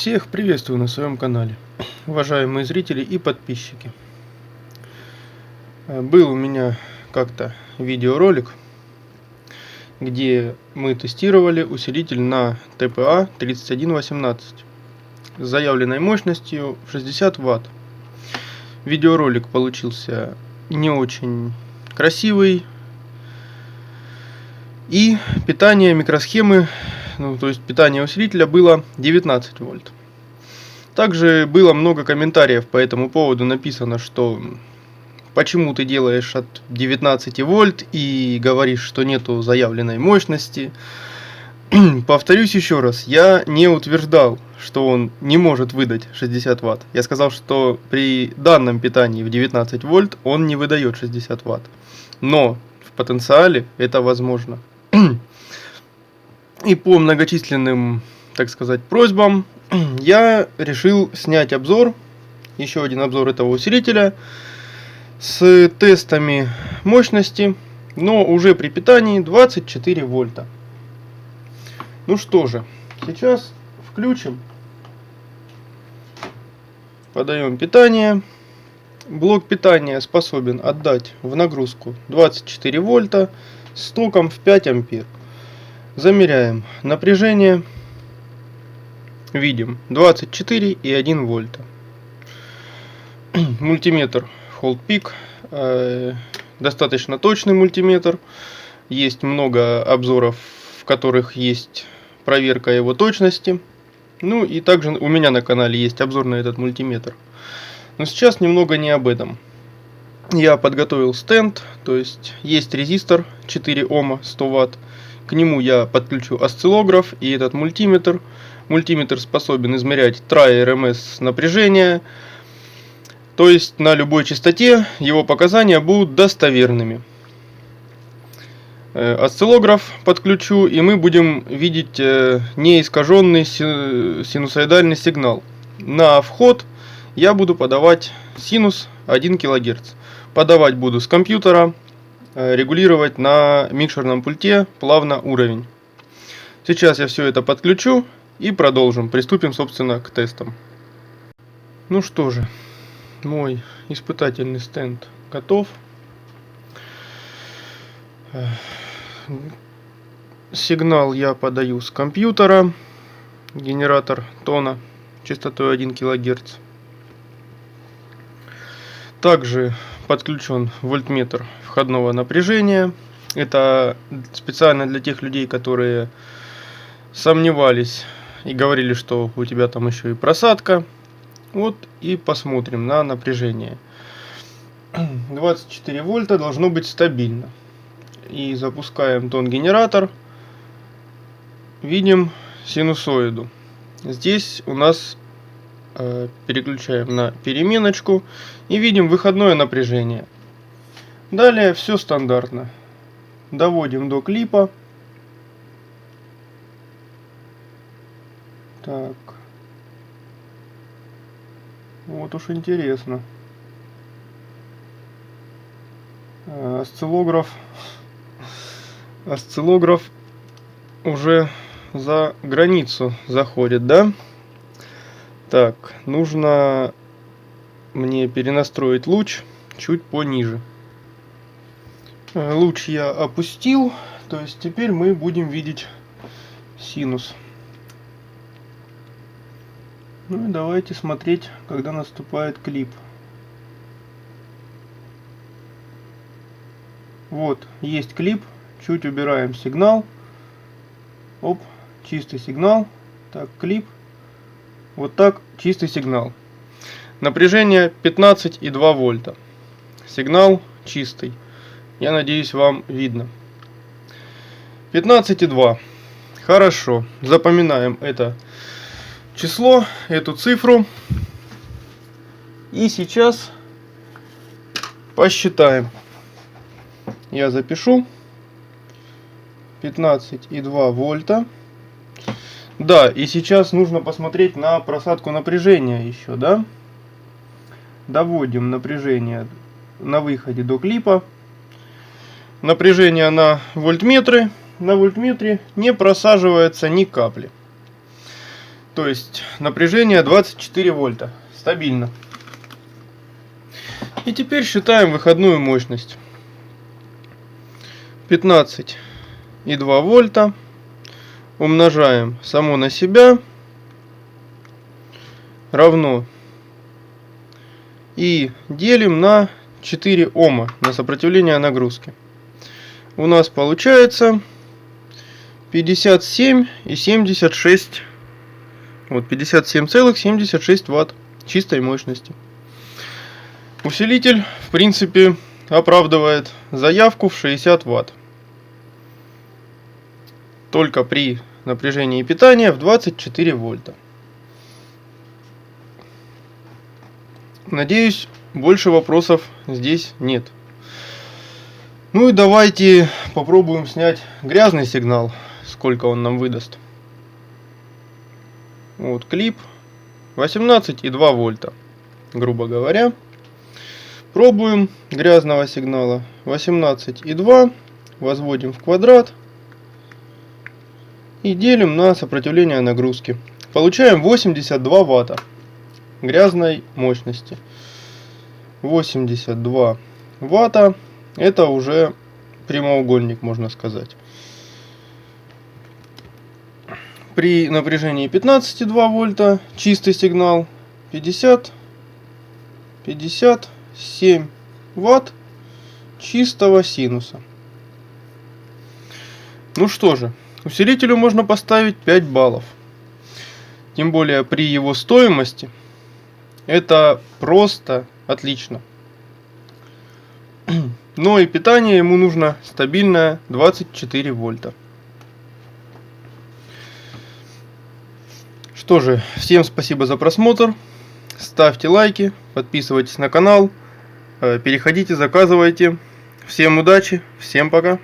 Всех приветствую на своем канале, уважаемые зрители и подписчики. Был у меня как-то видеоролик, где мы тестировали усилитель на ТПА 3118 с заявленной мощностью 60 Вт. Видеоролик получился не очень красивый, и питание микросхемы, то есть питание усилителя, было 19 вольт. Также было много комментариев по этому поводу. Написано, что почему ты делаешь от 19 вольт и говоришь, что нету заявленной мощности. Повторюсь еще раз, я не утверждал, что он не может выдать 60 Вт. Я сказал, что при данном питании в 19 вольт он не выдает 60 Вт. Но в потенциале это возможно. И по многочисленным, так сказать, просьбам я решил снять обзор, еще один обзор этого усилителя с тестами мощности, но уже при питании 24 вольта. Ну что же, сейчас включим, подаем питание. Блок питания способен отдать в нагрузку 24 вольта с током в 5 ампер. Замеряем напряжение. Видим 24,1 вольта. Мультиметр Hold Peak, достаточно точный мультиметр. Есть много обзоров, в которых есть проверка его точности. Ну и также у меня на канале есть обзор на этот мультиметр. Но сейчас немного не об этом. Я подготовил стенд, то есть резистор 4 Ома 100 Вт. К нему я подключу осциллограф и этот мультиметр. Мультиметр способен измерять TRI-RMS напряжение. То есть на любой частоте его показания будут достоверными. Осциллограф подключу, и мы будем видеть неискаженный синусоидальный сигнал. На вход я буду подавать синус 1 кГц. Подавать буду с компьютера, регулировать на микшерном пульте плавно уровень. Сейчас я все это подключу и продолжим. Приступим, собственно, к тестам. Ну что же, мой испытательный стенд готов. Сигнал я подаю с компьютера. Генератор тона частотой 1 кГц. Также подключен вольтметр входного напряжения. Это специально для тех людей, которые сомневались и говорили, что у тебя там еще и просадка. Вот и посмотрим на напряжение. 24 вольта должно быть стабильно. И запускаем тон-генератор. Видим синусоиду. Здесь у нас переключаем на переменочку и видим выходное напряжение. Далее все стандартно. Доводим до клипа. Так. Вот уж интересно. Осциллограф уже за границу заходит, да? Так, нужно мне перенастроить луч чуть пониже. Луч я опустил, то есть теперь мы будем видеть синус. Ну и давайте смотреть, когда наступает клип. Вот, есть клип. Чуть убираем сигнал. Оп, чистый сигнал. Так, клип. Вот так, чистый сигнал. Напряжение 15,2 вольта. Сигнал чистый. Я надеюсь, вам видно. 15,2. Хорошо. Запоминаем это число, эту цифру. И сейчас посчитаем. Я запишу. 15,2 вольта. Да, и сейчас нужно посмотреть на просадку напряжения еще, да? Доводим напряжение на выходе до клипа. Напряжение на вольтметре. На вольтметре не просаживается ни капли. То есть напряжение 24 вольта. Стабильно. И теперь считаем выходную мощность. 15,2 вольта. Умножаем само на себя. Равно. И делим на 4 Ома, на сопротивление нагрузки. У нас получается 57,76. Вот 57,76 Вт чистой мощности. Усилитель, в принципе, оправдывает заявку в 60 Вт. Только при напряжении питания в 24 вольта. Надеюсь, больше вопросов здесь нет. Ну и давайте попробуем снять грязный сигнал, сколько он нам выдаст. Вот клип 18,2 вольта, грубо говоря. Пробуем грязного сигнала 18,2, возводим в квадрат и делим на сопротивление нагрузки. Получаем 82 ватта грязной мощности. 82 ватта, это уже прямоугольник, можно сказать. При напряжении 15,2 вольта чистый сигнал 57 ватт чистого синуса. Ну что же, усилителю можно поставить 5 баллов. Тем более при его стоимости это просто отлично. Но и питание ему нужно стабильное 24 вольта. Что же, всем спасибо за просмотр. Ставьте лайки, подписывайтесь на канал, переходите, заказывайте. Всем удачи, всем пока.